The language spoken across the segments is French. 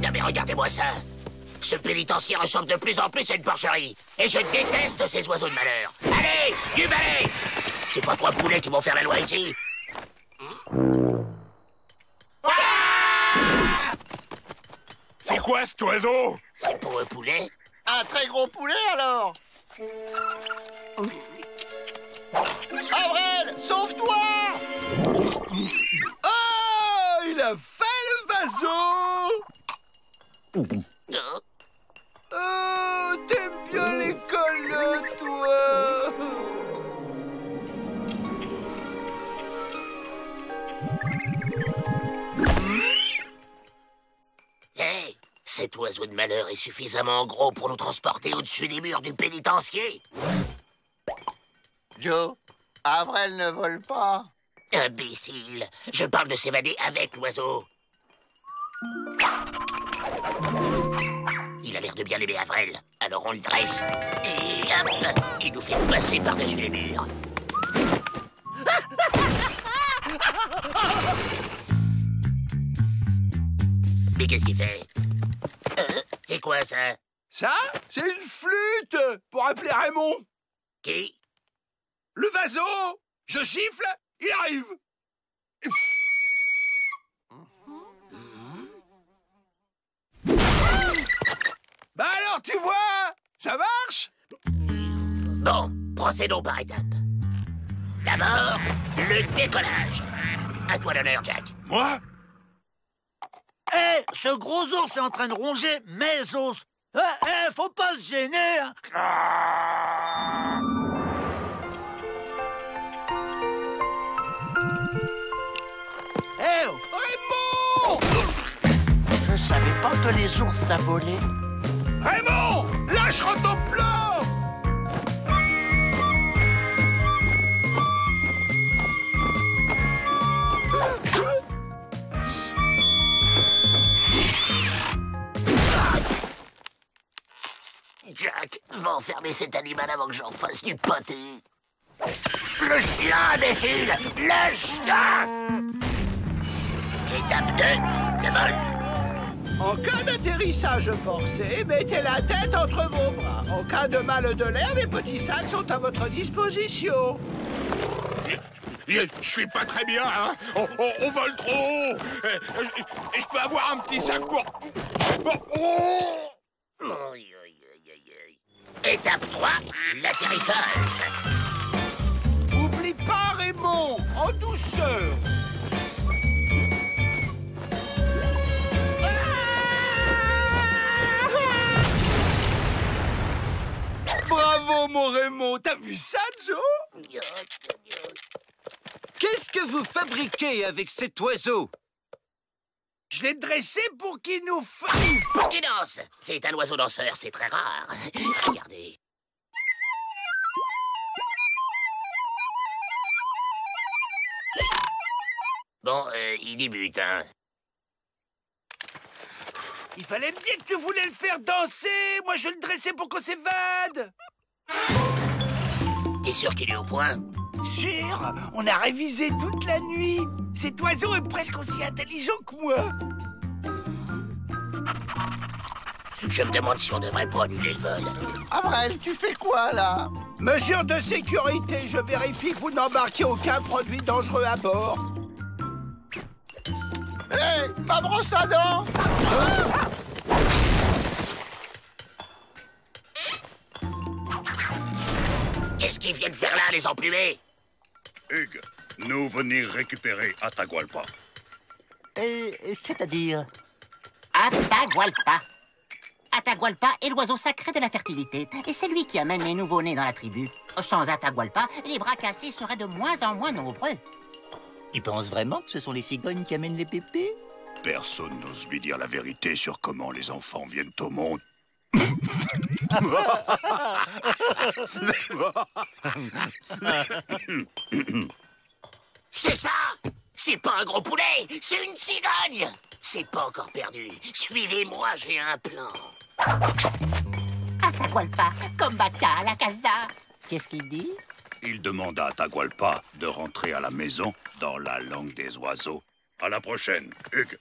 Non mais regardez-moi ça. Ce pénitencier ressemble de plus en plus à une porcherie. Et je déteste ces oiseaux de malheur. Allez, du balai! C'est pas trois poulets qui vont faire la loi ici. C'est quoi cet oiseau? C'est pour un poulet? Un très gros poulet alors? Avrel, sauve-toi! Oh, il a fait le vaso! Oh, t'aimes bien l'école, toi! Hé, cet oiseau de malheur est suffisamment gros pour nous transporter au-dessus des murs du pénitencier. Joe, Avrel ne vole pas. Imbécile, je parle de s'évader avec l'oiseau. Il a l'air de bien aimer Avrel, alors on le dresse. Et hop, il nous fait passer par-dessus les murs. Mais qu'est-ce qu'il fait? C'est quoi ça? Ça, c'est une flûte pour appeler Raymond. Qui? Le vaso! Je siffle, il arrive. Bah alors, tu vois, ça marche? Bon, procédons par étapes. D'abord, le décollage. À toi l'honneur, Jack. Moi? Hé, ce gros ours est en train de ronger mes os. Faut pas se gêner, hein. Raymond! Je savais pas que les ours ça volait. Raymond! Lâche ton plan! Jack, va enfermer cet animal avant que j'en fasse du pâté. Le chien, imbécile! Le chien! Étape 2, le vol. En cas d'atterrissage forcé, mettez la tête entre vos bras. En cas de mal de l'air, les petits sacs sont à votre disposition. Je suis pas très bien, hein. On vole trop haut. Je peux avoir un petit sac pour... Étape 3, l'atterrissage. Oublie pas, Raymond, en douceur. Bravo, mon Raymond! T'as vu ça, Joe? Qu'est-ce que vous fabriquez avec cet oiseau? Je l'ai dressé pour qu'il nous Pour qu'il danse. C'est un oiseau danseur, c'est très rare. Regardez. Bon, il débute, hein. Il fallait me dire que tu voulais le faire danser. Moi, je le dressais pour qu'on s'évade. T'es sûr qu'il est au point? Sûr, on a révisé toute la nuit. Cet oiseau est presque aussi intelligent que moi. Je me demande si on devrait pas annuler le vol. Avrel, tu fais quoi, là? Mesure de sécurité, je vérifie que vous n'embarquez aucun produit dangereux à bord. Hé, ma brosse à dents! Qu'est-ce qu'ils viennent faire là, les emplumés? Hugues, nous venir récupérer Atahualpa. C'est-à-dire Atahualpa. Atahualpa est l'oiseau sacré de la fertilité, et c'est lui qui amène les nouveau-nés dans la tribu. Sans Atahualpa, les bras cassés seraient de moins en moins nombreux. Tu penses vraiment que ce sont les cigognes qui amènent les pépés? Personne n'ose lui dire la vérité sur comment les enfants viennent au monde. C'est ça! C'est pas un gros poulet, c'est une cigogne! C'est pas encore perdu. Suivez-moi, j'ai un plan. Atahualpa, combata à la casa. Qu'est-ce qu'il dit? Il demande à Atahualpa de rentrer à la maison dans la langue des oiseaux. À la prochaine, Hugues.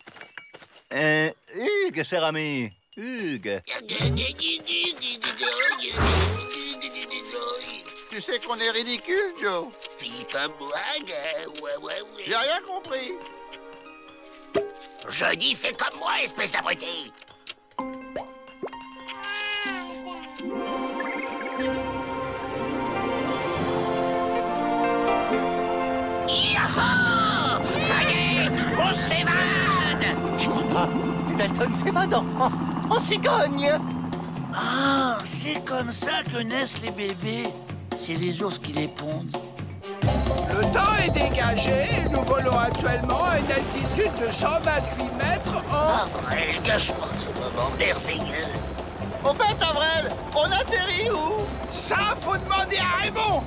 Hugues, cher ami. Hugues. Tu sais qu'on est ridicule, Joe. Fille comme moi, ouais. J'ai rien compris. Je dis fais comme moi, espèce d'abruti. Yahoo! Ça y est, on s'évade! Je crois pas. Les Dalton s'évadent en cigogne. Ah, c'est comme ça que naissent les bébés. C'est les ours qui les pondent. Le temps est dégagé et nous volons actuellement à une altitude de 128 mètres Ah, vrai, gâche pas ce moment merveilleux. Au fait, Avril, on atterrit où? Ça, faut demander à Raymond.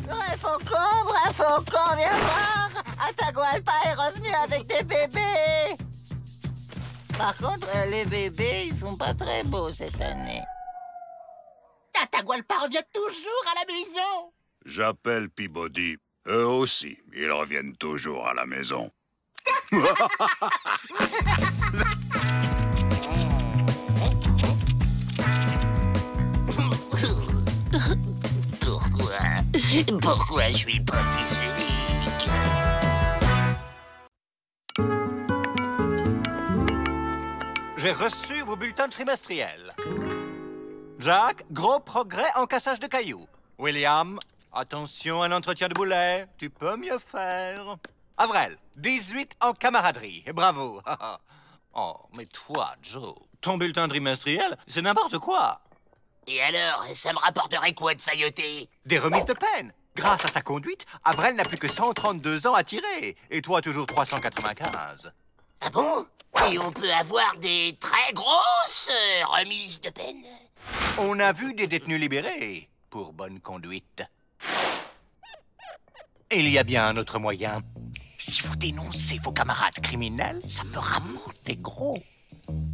Vrai faucon, viens voir. Atahualpa est revenu avec des bébés. Par contre, les bébés, ils sont pas très beaux cette année. Atahualpa revient toujours à la maison. J'appelle Peabody. Eux aussi, ils reviennent toujours à la maison. Pourquoi je suis pas fils unique? J'ai reçu vos bulletins trimestriels. Jack, gros progrès en cassage de cailloux. William, attention à un entretien de boulet. Tu peux mieux faire. Avril, 18 en camaraderie. Bravo. Oh, mais toi, Joe, ton bulletin trimestriel, c'est n'importe quoi. Et alors, ça me rapporterait quoi de failloter? Des remises de peine. Grâce à sa conduite, Avril n'a plus que 132 ans à tirer. Et toi, toujours 395. Ah bon? Et on peut avoir des très grosses remises de peine? On a vu des détenus libérés pour bonne conduite. Il y a bien un autre moyen. Si vous dénoncez vos camarades criminels, ça me ramouter gros.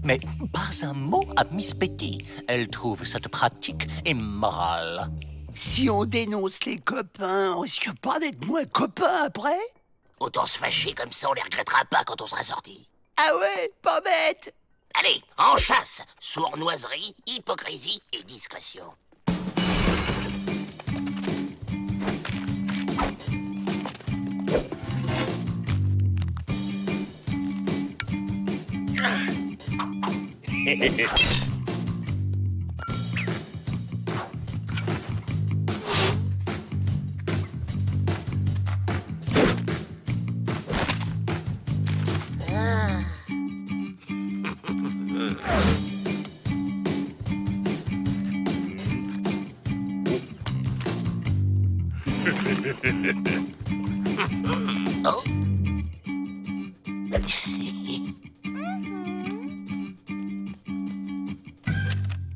Mais pas un mot à Miss Betty. Elle trouve cette pratique immorale. Si on dénonce les copains, on risque pas d'être moins copains après? Autant se fâcher comme ça, on les regrettera pas quand on sera sorti. Ah ouais, pas bête. Allez, en chasse! Sournoiserie, hypocrisie et discrétion. Oh.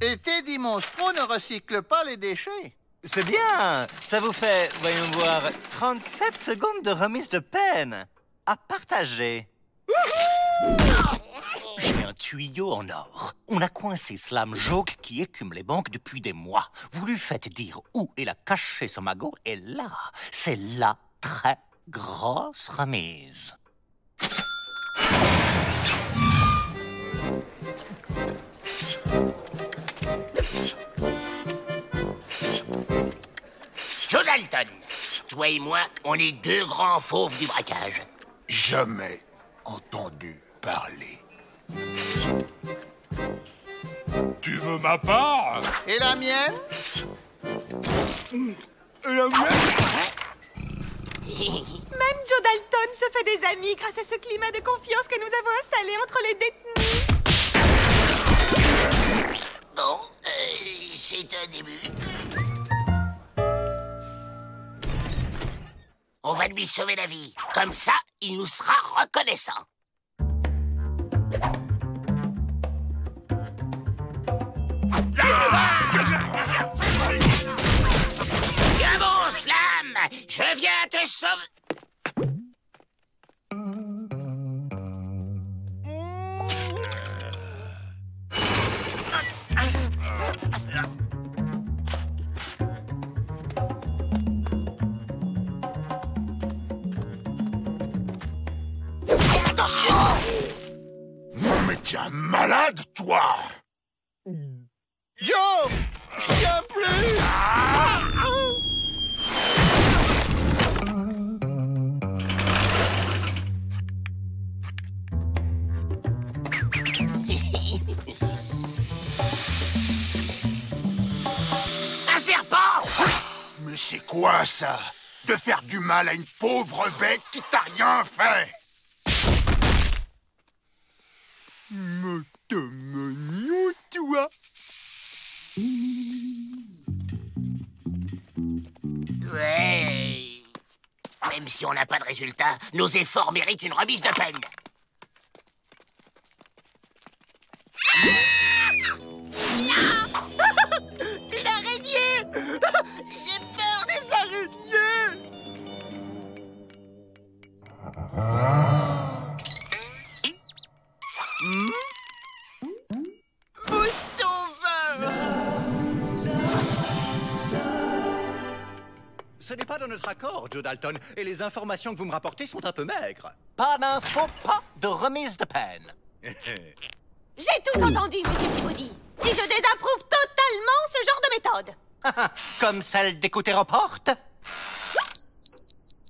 Et Teddy Monstro ne recycle pas les déchets. C'est bien. Ça vous fait, voyons voir, 37 secondes de remise de peine à partager. J'ai un tuyau en or. On a coincé Slam Joke qui écume les banques depuis des mois. Vous lui faites dire où il a caché son magot et là, c'est la très grosse remise. Joe Dalton, toi et moi, on est deux grands fauves du braquage. Jamais entendu parler. Tu veux ma part? Et la mienne? La mienne? Même Joe Dalton se fait des amis grâce à ce climat de confiance que nous avons installé entre les détenus. Bon, c'est un début. On va lui sauver la vie. Comme ça, il nous sera reconnaissant. Viens bon, Slam! Je viens te sauver... Attention! T'es un malade, toi! Joe! Je tiens plus! Un serpent! Mais c'est quoi, ça? De faire du mal à une pauvre bête qui t'a rien fait! Me te mignon, toi. Ouais. Même si on n'a pas de résultat, nos efforts méritent une remise de peine. Une araignée! J'ai peur des araignées! Vous sauveur! Ce n'est pas dans notre accord, Joe Dalton, et les informations que vous me rapportez sont un peu maigres. Pas d'info, pas de remise de peine. J'ai tout entendu, Monsieur Peabody. Et je désapprouve totalement ce genre de méthode. Comme celle d'écouter aux portes.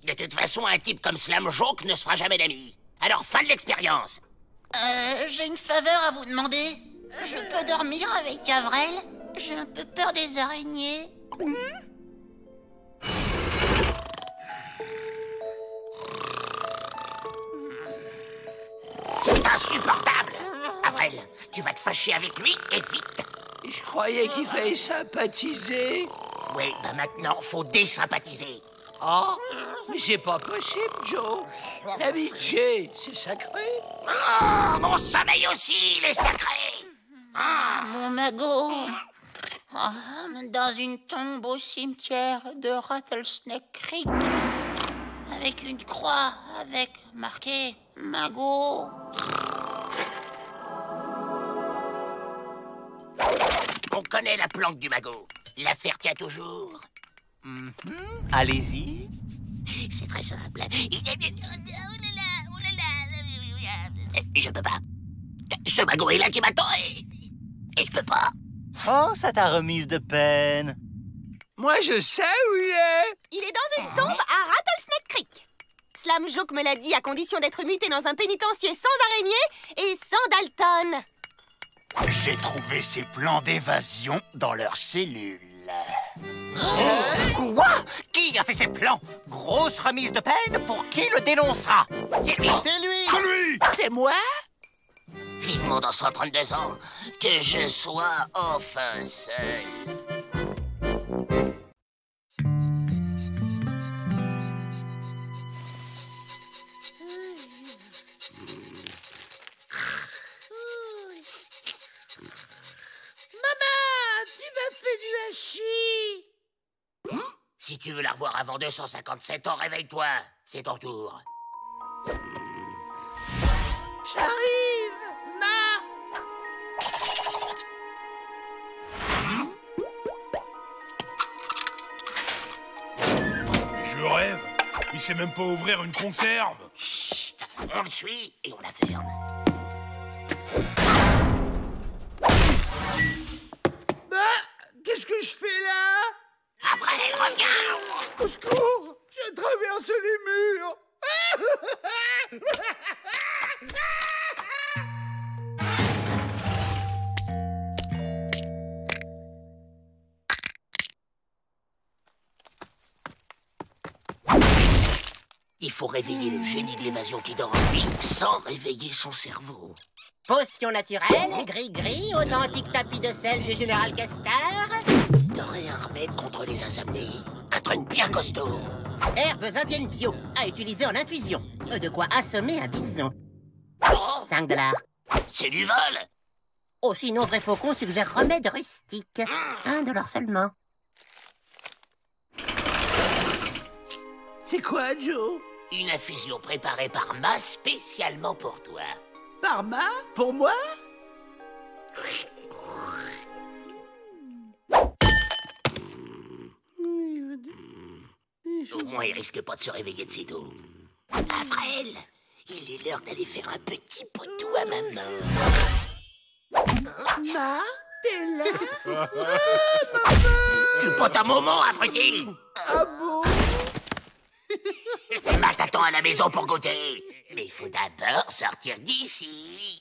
De toute façon, un type comme Slam Joke ne se fera jamais d'amis. Alors, fin de l'expérience. J'ai une faveur à vous demander. Je peux dormir avec Avril? J'ai un peu peur des araignées. C'est insupportable. Avril, tu vas te fâcher avec lui et vite. Je croyais qu'il fallait sympathiser. Oui, bah maintenant, faut désympathiser. Oh, mais c'est pas possible, Joe. L'amitié, c'est sacré. Oh, mon sommeil aussi, il est sacré. Mon magot. Dans une tombe au cimetière de Rattlesnake Creek. Avec une croix, avec marqué magot. On connaît la planque du magot. L'affaire tient toujours. Allez-y. C'est très simple. Je peux pas. Ce magot est là qui m'attend et je peux pas. Oh, ça t'a remise de peine. Moi, je sais où il est. Il est dans une tombe à Rattlesnake Creek. Slam Joke me l'a dit à condition d'être muté dans un pénitencier sans araignée et sans Dalton. J'ai trouvé ces plans d'évasion dans leurs cellules. Quoi? Qui a fait ces plans? Grosse remise de peine pour qui le dénoncera? C'est lui. C'est lui. C'est lui! C'est moi. Vivement dans 132 ans, que je sois enfin seul. Si tu veux la revoir avant 257 ans, réveille-toi. C'est ton tour. J'arrive, Ma. Je rêve. Il sait même pas ouvrir une conserve. Chut, on le suit et on la ferme. Qu'est-ce que je fais là? Avril, reviens! Au secours! Je traverse les murs! Il faut réveiller le génie de l'évasion qui dort en lui sans réveiller son cerveau. Potion naturelle, gris-gris, authentique tapis de sel du général Castar. T'aurais un remède contre les insomnies. Un truc bien costaud. Herbes indiennes bio, à utiliser en infusion. De quoi assommer un bison. Oh, 5 $. c'est du vol! Oh, sinon, Vrai Faucon suggère remède rustique. 1 $ seulement. C'est quoi, Joe? Une infusion préparée par Ma spécialement pour toi. Par Ma? Pour moi? Au moins, il risque pas de se réveiller de sitôt. Avril, Il est l'heure d'aller faire un petit potou à maman. Ma, t'es là? Tu potes un moment, abruti. Ah bon? Ma t'attend à la maison pour goûter. Mais il faut d'abord sortir d'ici.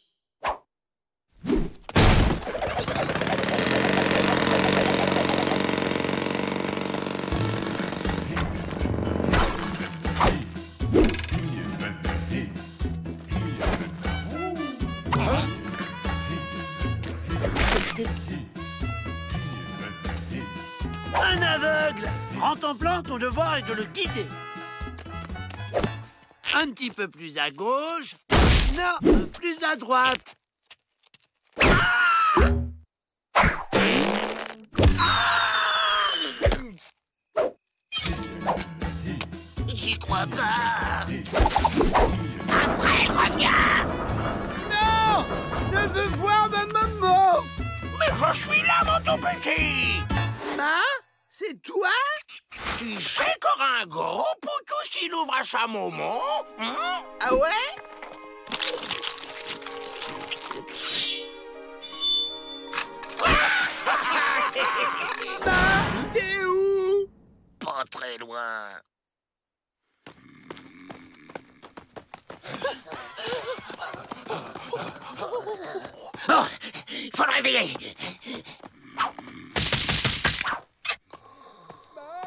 Un aveugle! Prends ton plan, ton devoir est de le guider. Un petit peu plus à gauche. Non, plus à droite. J'y crois pas. Alfred, reviens! Non! Ne veux voir ma maman! Mais je suis là, mon tout petit! Ma, c'est toi? Tu sais qu'aura un gros potou s'il ouvre à sa maman? Hein? Ah ouais? Ma, t'es où? Pas très loin. Bon, faut le réveiller.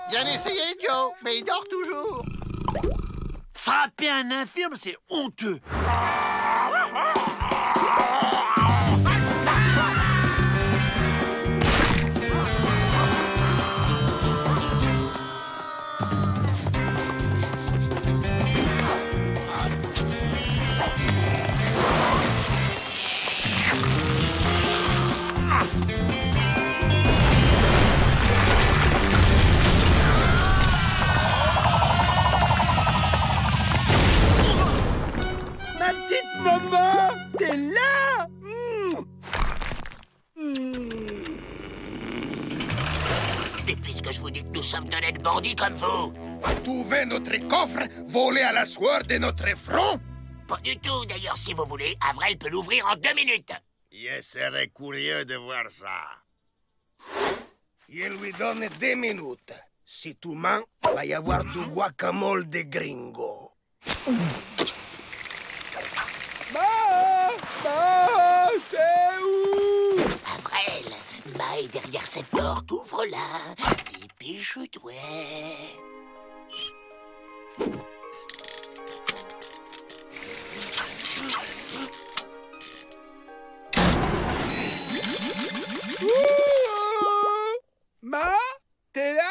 Bien essayé, Joe, mais il dort toujours. Frapper un infirme, c'est honteux. Ma petite maman, t'es là? Mais puisque je vous dis que nous sommes d'honnêtes bandits comme vous. Trouver notre coffre, voler à la sueur de notre front? Pas du tout, d'ailleurs, si vous voulez. Avril peut l'ouvrir en 2 minutes. Je serais curieux de voir ça. Je lui donne 2 minutes. Si tu mens, va y avoir du guacamole de gringo. Ma, t'es où? Avril, Ma est derrière cette porte, ouvre-la. Dépêche-toi. Ma, t'es là?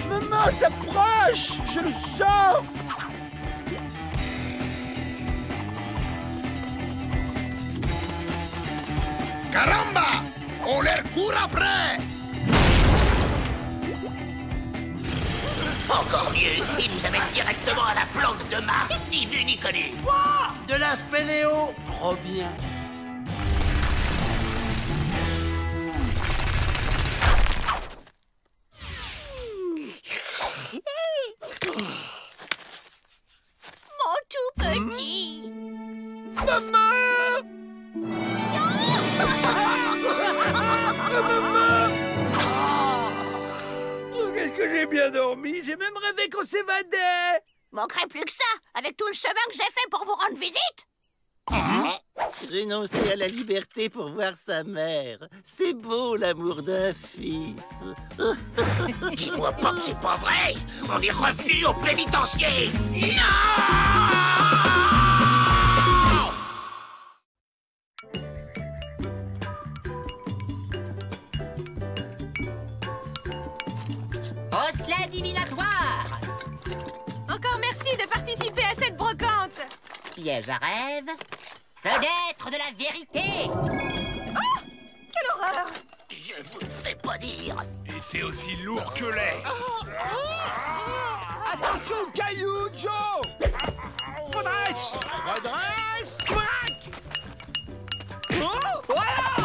Maman s'approche! Je le sens! Caramba! On les court après! Encore mieux, il nous amène directement à la planque de Ma, ni vu ni connu. De la spéléo. Trop bien. Mon tout petit. Maman! Oh, qu'est-ce que j'ai bien dormi! J'ai même rêvé qu'on s'évadait! Manquerait plus que ça, avec tout le chemin que j'ai fait pour vous rendre visite. Renoncer à la liberté pour voir sa mère. C'est beau l'amour d'un fils. Dis-moi pas que c'est pas vrai. On est revenu au pénitencier. Non! Osselet divinatoire. Encore merci de participer à cette brocante. Piège à rêve. Fenêtre de la vérité. Oh! Quelle horreur! Je vous fais pas dire. Et c'est aussi lourd que laid. Attention aux cailloux, Joe! Redresse! Redresse! Crac! Oh! Voilà!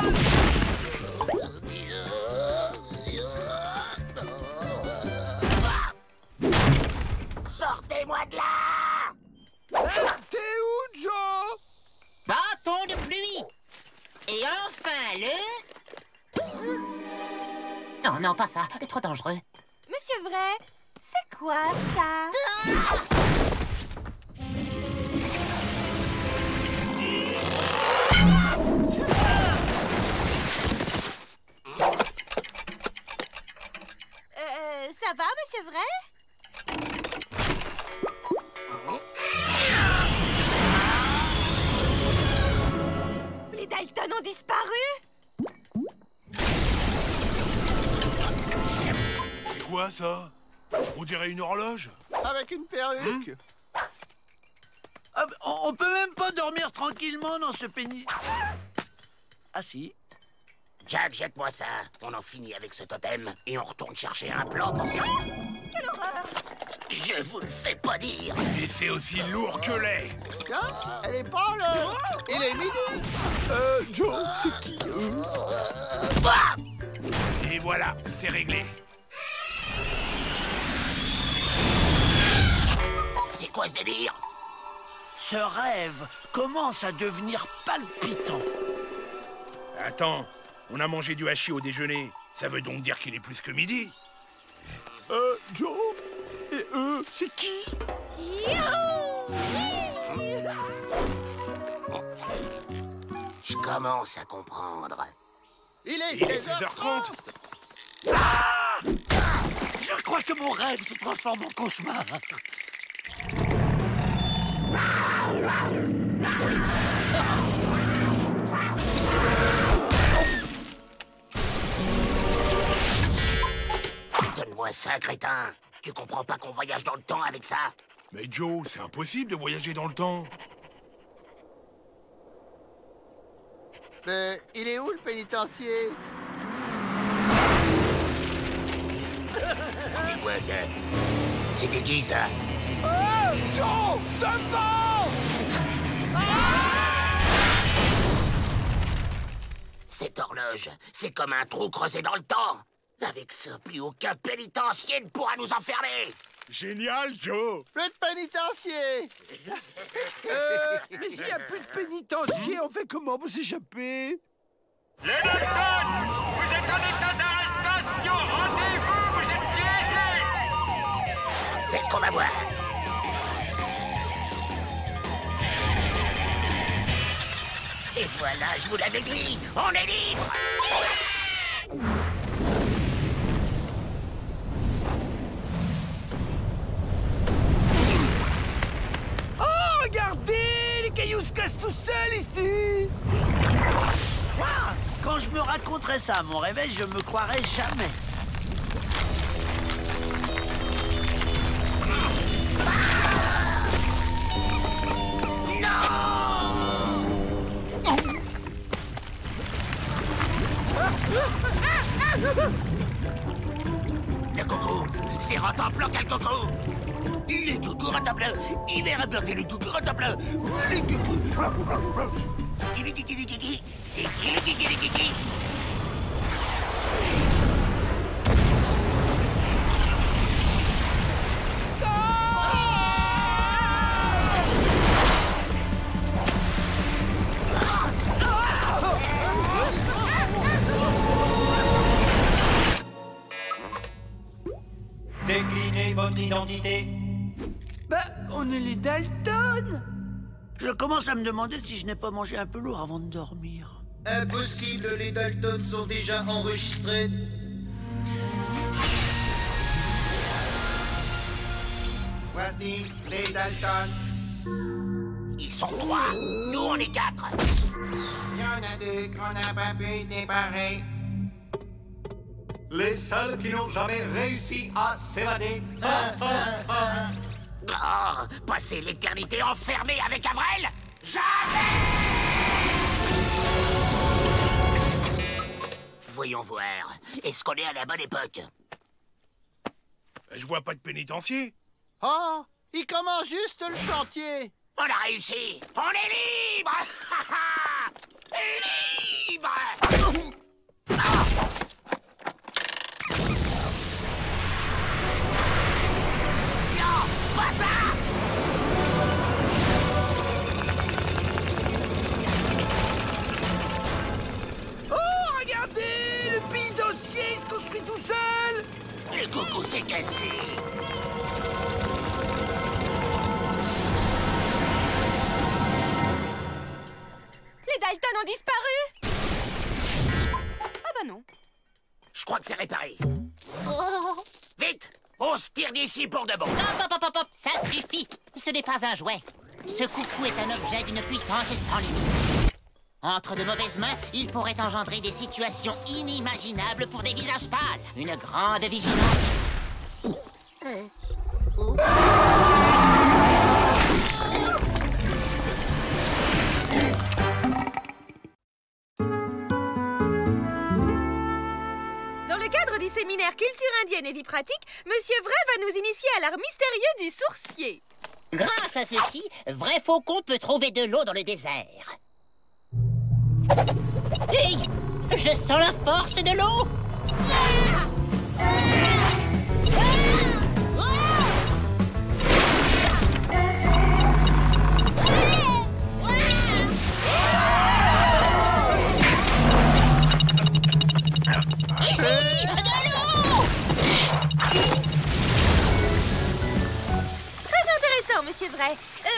Sortez-moi de là! T'es où, Joe? Bâton de pluie. Et enfin le... Non, non, pas ça. Trop dangereux. Monsieur Vrai, c'est quoi ça? Ça va, Monsieur Vrai? Les Dalton ont disparu? C'est quoi ça? On dirait une horloge. Avec une perruque. Ah, on peut même pas dormir tranquillement dans ce pénis. Ah si. Jack, jette-moi ça. On en finit avec ce totem et on retourne chercher un plan pour ça. Quelle horreur! Je vous le fais pas dire. Et c'est aussi lourd que laid. Tiens, elle est pas là. Il est midi. Joe, c'est qui Et voilà, c'est réglé. C'est quoi ce délire? Ce rêve commence à devenir palpitant. Attends, on a mangé du hachis au déjeuner. Ça veut donc dire qu'il est plus que midi. Joe? Et eux, c'est qui? Je commence à comprendre. Il est 16h30. Ah! Je crois que mon rêve se transforme en cauchemar. Donne-moi ça, crétin. Tu comprends pas qu'on voyage dans le temps avec ça? Mais Joe, c'est impossible de voyager dans le temps. Il est où le pénitencier? C'est quoi ça? C'était qui ça? Oh, Joe! Devant! Cette horloge, c'est comme un trou creusé dans le temps. Avec ça, plus aucun pénitencier ne pourra nous enfermer. Génial, Joe. Plus de pénitencier! Mais s'il n'y a plus de pénitencier, on fait comment pour s'échapper? Les Dalton! Vous êtes en état d'arrestation! Rendez-vous! Vous êtes piégés! C'est ce qu'on va voir. Et voilà, je vous l'avais dit, on est libre. Oh, regardez! Les cailloux se cassent tout seuls ici! Ah, quand je me raconterai ça à mon réveil, je me croirai jamais. Le coco, c'est Rantanplan qu'a le coco. Les coucous Rantanplan, il va bloquer les coucous Rantanplan. Les coucous. Kiki, c'est qui le kiki? Déclinez votre identité. Bah, on est les Dalton. Je commence à me demander si je n'ai pas mangé un peu lourd avant de dormir. Impossible, les Dalton sont déjà enregistrés. Voici les Dalton. Ils sont 3, nous on est 4. Il y en a 2 qu'on n'a pas pu séparer. Les seuls qui n'ont jamais réussi à s'évader. Oh, passer l'éternité enfermée avec Avrel? Jamais! Voyons voir. Est-ce qu'on est à la bonne époque? Je vois pas de pénitencier. Oh, il commence juste le chantier. On a réussi. On est libre. Libre. Non, pas ça. Oh, regardez! Le pénitencier se construit tout seul! Le coco s'est cassé. Les Dalton ont disparu. Ah bah non. Je crois que c'est réparé. Vite, on se tire d'ici pour de bon. Hop, ça suffit. Ce n'est pas un jouet. Ce coucou est un objet d'une puissance sans limite. Entre de mauvaises mains, il pourrait engendrer des situations inimaginables pour des visages pâles. Une grande vigilance. Dans le cadre du séminaire Culture indienne et vie pratique, Monsieur Vrai va nous initier à l'art mystérieux du sourcier. Grâce à ceci, Vrai Faucon peut trouver de l'eau dans le désert. Hey, je sens la force de l'eau. Ici, de l'eau. Très intéressant, Monsieur Vrai.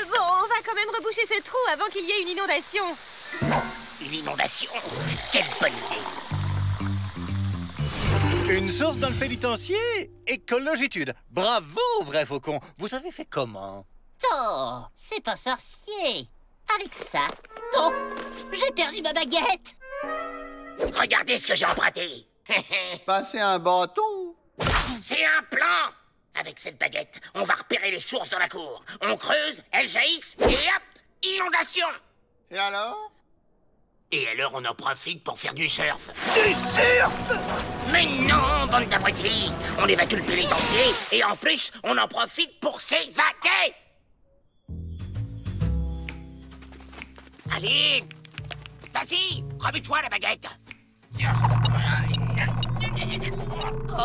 Bon, on va quand même reboucher ce trou avant qu'il y ait une inondation. Une inondation? Quelle bonne idée! Une source dans le pénitencier? Écologitude. Bravo, Vrai Faucon. Vous avez fait comment? Oh, c'est pas sorcier. Avec ça, oh, j'ai perdu ma baguette. Regardez ce que j'ai emprunté. Passer un bâton. C'est un plan. Avec cette baguette, on va repérer les sources dans la cour. On creuse, elles jaillissent, et hop, inondation. Et alors? Et alors on en profite pour faire du surf. Du surf! Mais non, bande d'abrutis! On évacue le pénitencier, et en plus, on en profite pour s'évaquer! Allez! Vas-y, remets-toi la baguette! Oh!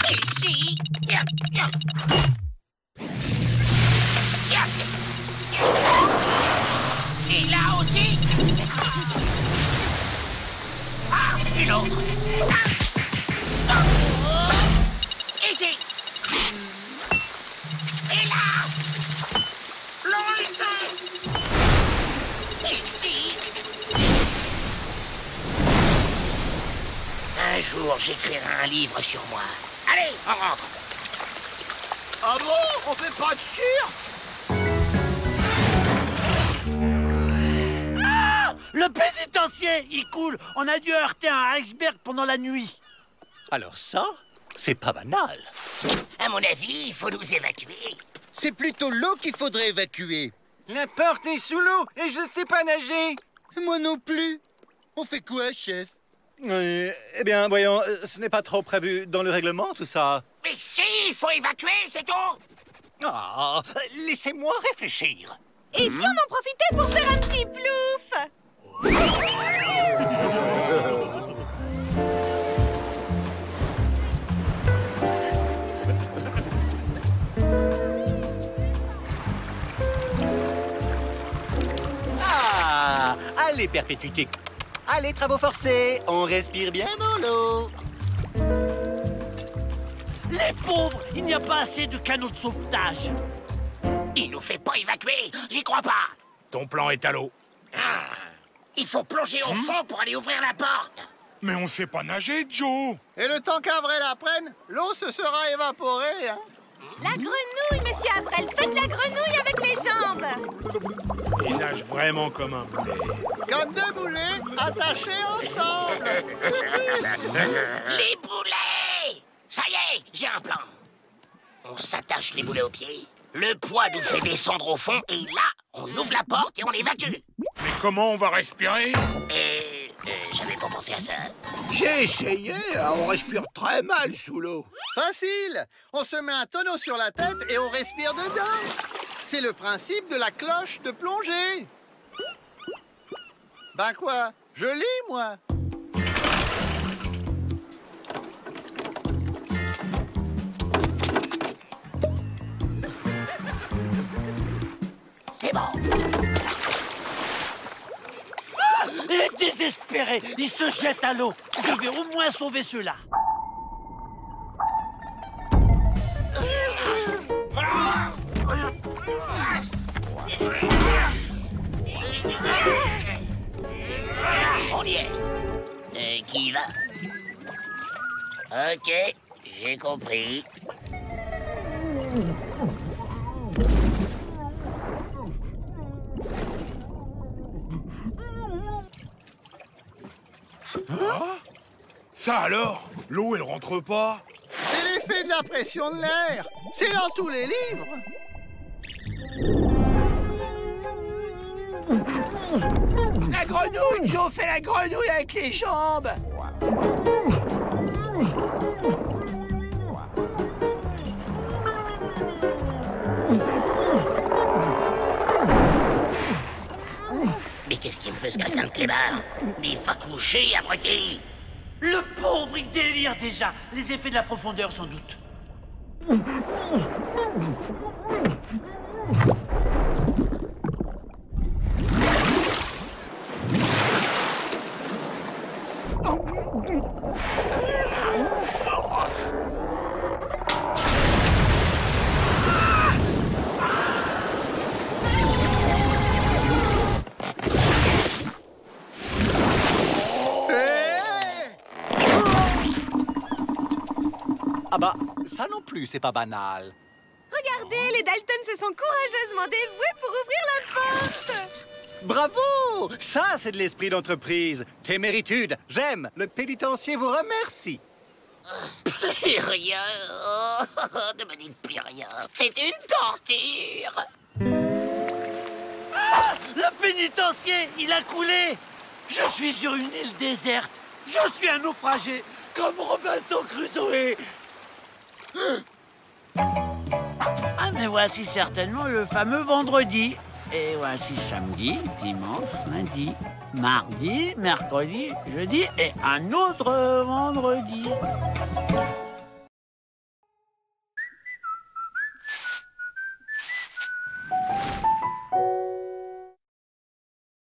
Ici! Et là aussi! Ah! Et l'autre! Ici! Et là! L'autre! Ici! Un jour, j'écrirai un livre sur moi. Allez, on rentre! Ah bon? On fait pas de surf? Le pénitencier, il coule. On a dû heurter un iceberg pendant la nuit. Alors ça, c'est pas banal. À mon avis, il faut nous évacuer. C'est plutôt l'eau qu'il faudrait évacuer. La porte est sous l'eau et je sais pas nager. Moi non plus. On fait quoi, chef? Eh bien, voyons, ce n'est pas trop prévu dans le règlement, tout ça. Mais si, il faut évacuer, c'est tout. Ah, laissez-moi réfléchir. Et si on en profitait pour faire un petit plouf? Ah, allez, perpétuité. Allez, travaux forcés. On respire bien dans l'eau. Les pauvres, il n'y a pas assez de canaux de sauvetage. Il nous fait pas évacuer, j'y crois pas. Ton plan est à l'eau. Ah, il faut plonger au fond pour aller ouvrir la porte. Mais on sait pas nager, Joe. Et le temps qu'Avrel apprenne, l'eau se sera évaporée, hein? La grenouille, monsieur Avrel. Faites la grenouille avec les jambes. Il nage vraiment comme un boulet. Comme deux boulets attachés ensemble. Les boulets! Ça y est, j'ai un plan. On s'attache les boulets aux pieds, le poids nous fait descendre au fond, et là, on ouvre la porte et on évacue. Mais comment on va respirer? pensé à ça? J'ai essayé, on respire très mal sous l'eau. Facile! On se met un tonneau sur la tête et on respire dedans. C'est le principe de la cloche de plongée. Ben quoi? Je lis, moi. C'est bon. Ah, il est désespéré. Il se jette à l'eau. Je vais au moins sauver ceux-là. On y est. Qui y va? Ok, j'ai compris. Hein? Ça alors? L'eau, elle rentre pas? C'est l'effet de la pression de l'air. C'est dans tous les livres. La grenouille, Joe, fais la grenouille avec les jambes. Mais qu'est-ce qui me fait ce crétin de clébard? Mais va coucher, abruti! Le pauvre, il délire déjà. Les effets de la profondeur, sans doute. Ah bah, ça non plus, c'est pas banal. Regardez, les Dalton se sont courageusement dévoués pour ouvrir la porte. Bravo! Ça, c'est de l'esprit d'entreprise. Téméritude, j'aime. Le pénitencier vous remercie. Plus rien. Oh, ne me dites plus rien. C'est une torture. Ah, le pénitencier, il a coulé. Je suis sur une île déserte. Je suis un naufragé, comme Robinson Crusoe. Ah, mais voici certainement le fameux vendredi. Et voici samedi, dimanche, lundi, mardi, mercredi, jeudi et un autre vendredi.